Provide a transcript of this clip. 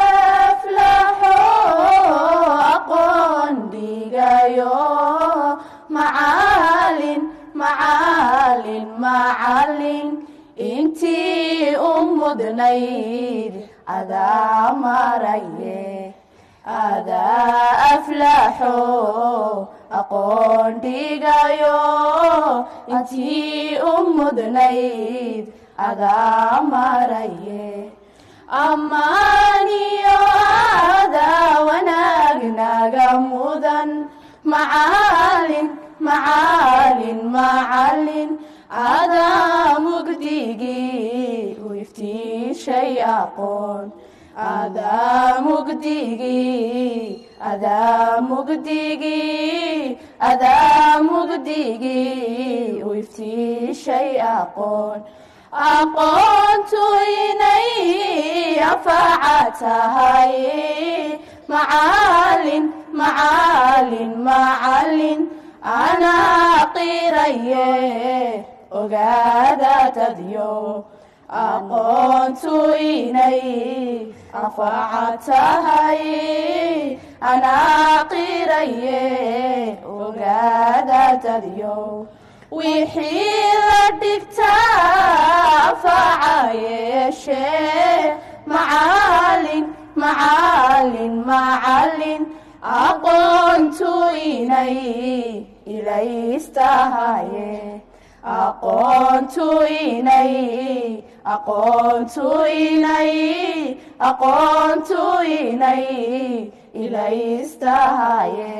adaflaxo aqoon dhigayo macalin macalin macalin intii u mudnayd adaa maraye adaa aflaxo aqoon dhigayo intii u mudnayd adaa maraye ammaaniyo adaa wanaagnaga mudan macalin macalin macalin adaa mugdigii u iftiishay aqoon adaa mugdigii adaa mugdigii adaa mugdigii u iftiishay aqoon aqoontu inay anfaca tahay macalin macalin macalin anaa qiraye ogaada tadyo aqoontu inay anfaca tahay anaa qiraye ogaada tadyo wixii la dhigtaa anfaca yeeshee macalin macalin macalin aqoontu inay ilaystahaye aqoontu inay aqoontu inay aqoontu inay ilaystahaye